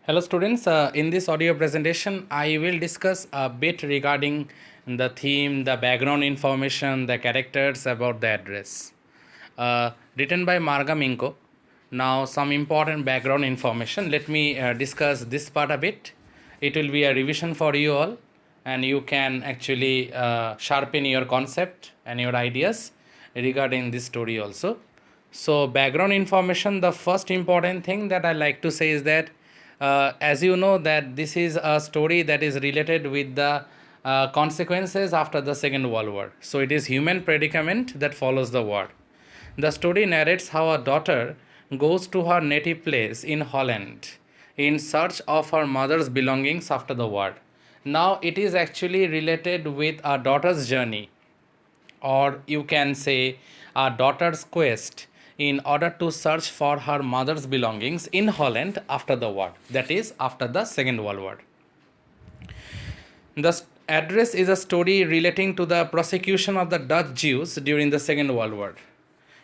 Hello students, in this audio presentation I will discuss a bit regarding the theme, the background information, the characters about the address. Written by Marga Minko. Now some important background information. Let me discuss this part a bit. It will be a revision for you all and you can actually sharpen your concept and your ideas regarding this story also. So background information, the first important thing that I like to say is that as you know that this is a story that is related with the consequences after the Second World War. So it is human predicament that follows the war. The story narrates how a daughter goes to her native place in Holland in search of her mother's belongings after the war. Now it is actually related with a daughter's journey, or you can say a daughter's quest in order to search for her mother's belongings in Holland after the war, that is, after the Second World War. The address is a story relating to the persecution of the Dutch Jews during the Second World War.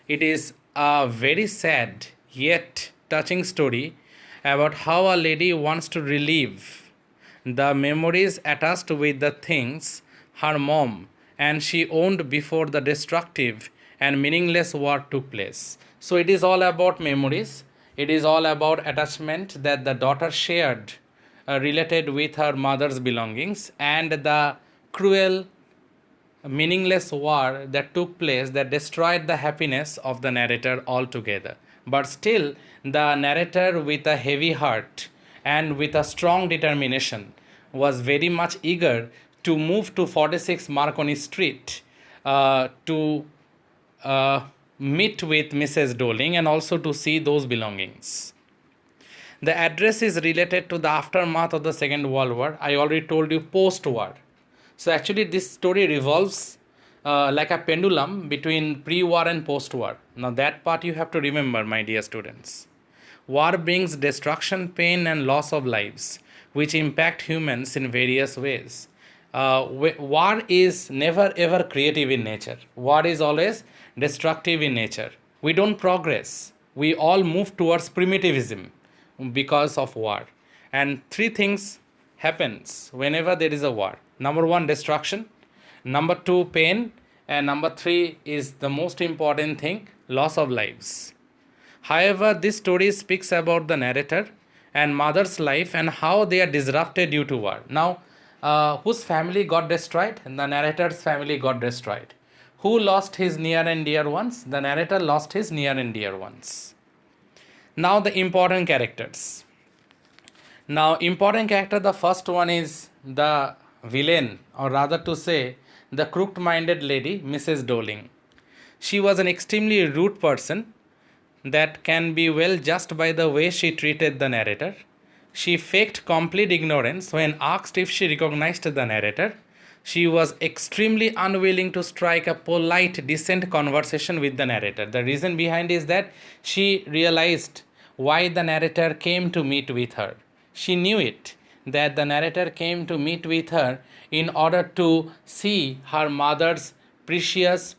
It is a very sad yet touching story about how a lady wants to relive the memories attached with the things her mom and she owned before the destructive and meaningless war took place. So it is all about memories. It is all about attachment that the daughter shared related with her mother's belongings and the cruel meaningless war that took place that destroyed the happiness of the narrator altogether. But still, the narrator, with a heavy heart and with a strong determination, was very much eager to move to 46 Marconi Street to meet with Mrs. Doling and also to see those belongings. The address is related to the aftermath of the Second World War. I already told you post-war. So actually this story revolves like a pendulum between pre-war and post-war. Now that part you have to remember, my dear students. War brings destruction, pain and loss of lives, which impact humans in various ways. War is never ever creative in nature. War is always destructive in nature. We don't progress. We all move towards primitivism because of war. And three things happens whenever there is a war. Number one, destruction. Number two, pain. And number three is the most important thing, loss of lives. However, this story speaks about the narrator and mother's life and how they are disrupted due to war. Now, whose family got destroyed? The narrator's family got destroyed. Who lost his near and dear ones? The narrator lost his near and dear ones. Now the important characters. Now important character, the first one is the villain, or rather to say the crooked-minded lady, Mrs. Doling. She was an extremely rude person that can be well judged by the way she treated the narrator. She faked complete ignorance when asked if she recognized the narrator. She was extremely unwilling to strike a polite, decent conversation with the narrator. The reason behind is that she realized why the narrator came to meet with her. She knew it, that the narrator came to meet with her in order to see her mother's precious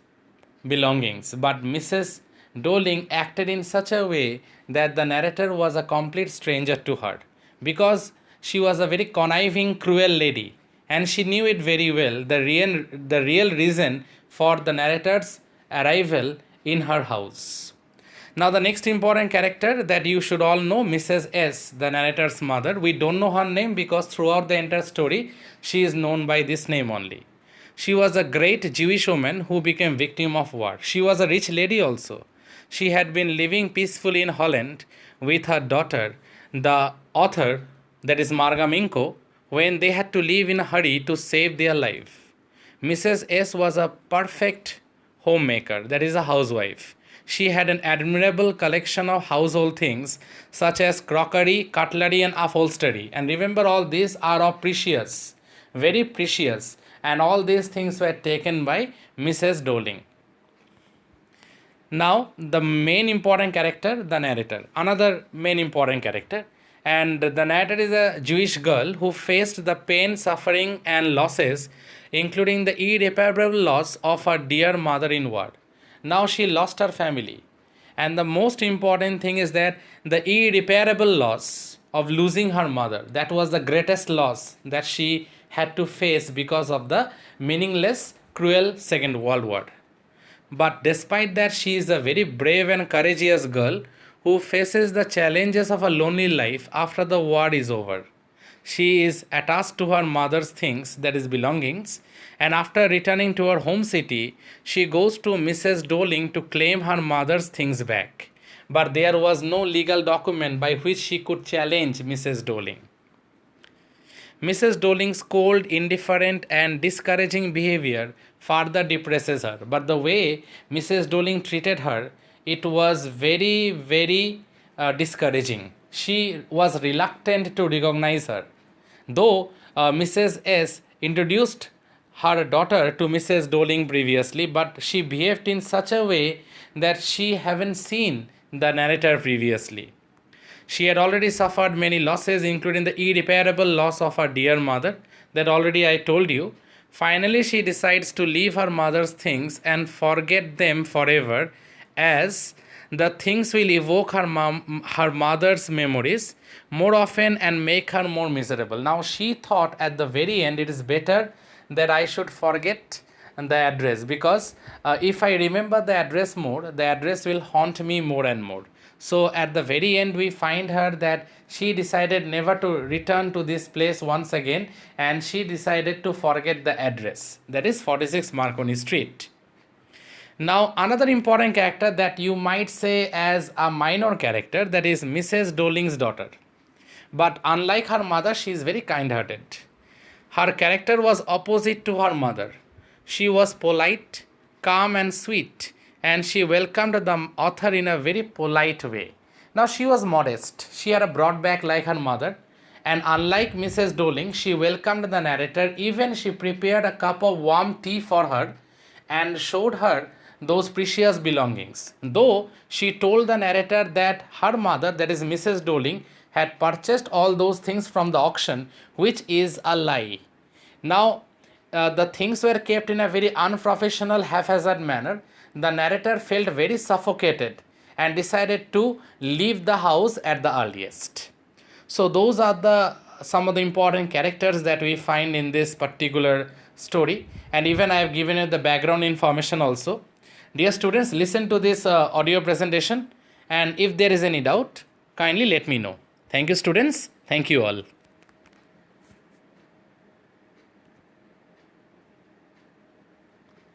belongings. But Mrs. Doling acted in such a way that the narrator was a complete stranger to her, because she was a very conniving, cruel lady, and she knew it very well, the real reason for the narrator's arrival in her house. Now the next important character that you should all know, Mrs. S, the narrator's mother. We don't know her name because throughout the entire story she is known by this name only. She was a great Jewish woman who became victim of war. She was a rich lady also. She had been living peacefully in Holland with her daughter, the author, that is Marga Minko, when they had to leave in a hurry to save their life. Mrs. S was a perfect homemaker, that is a housewife. She had an admirable collection of household things such as crockery, cutlery and upholstery. And remember, all these are of precious, very precious, and all these things were taken by Mrs. Doling. Now the main important character, the narrator, another main important character. And the narrator is a Jewish girl who faced the pain, suffering and losses, including the irreparable loss of her dear mother in war. Now she lost her family. And the most important thing is that the irreparable loss of losing her mother. That was the greatest loss that she had to face because of the meaningless, cruel Second World War. But despite that, she is a very brave and courageous girl who faces the challenges of a lonely life after the war is over. She is attached to her mother's things, that is, belongings, and after returning to her home city, she goes to Mrs. Doling to claim her mother's things back. But there was no legal document by which she could challenge Mrs. Doling. Mrs. Doling's cold, indifferent, and discouraging behavior further depresses her. But the way Mrs. Doling treated her, it was very, very discouraging. She was reluctant to recognize her. Though Mrs. S introduced her daughter to Mrs. Doling previously, but she behaved in such a way that she haven't seen the narrator previously. She had already suffered many losses, including the irreparable loss of her dear mother, that already I told you. Finally, she decides to leave her mother's things and forget them forever, as the things will evoke her mother's memories more often and make her more miserable. Now, she thought at the very end it is better that I should forget the address, because if I remember the address more, the address will haunt me more and more. So at the very end, we find her that she decided never to return to this place once again, and she decided to forget the address, that is 46 Marconi Street. Now, another important character that you might say as a minor character, that is Mrs. Doling's daughter. But unlike her mother, she is very kind-hearted. Her character was opposite to her mother. She was polite, calm, and sweet, and she welcomed the author in a very polite way. Now, she was modest. She had a broad back like her mother, and unlike Mrs. Doling, she welcomed the narrator. Even she prepared a cup of warm tea for her and showed her those precious belongings. Though she told the narrator that her mother, that is Mrs. Doling, had purchased all those things from the auction, which is a lie. Now, the things were kept in a very unprofessional, haphazard manner. The narrator felt very suffocated and decided to leave the house at the earliest. So those are some of the important characters that we find in this particular story, and even I have given you the background information also. Dear students, listen to this audio presentation, and if there is any doubt, kindly let me know. Thank you, students. Thank you all.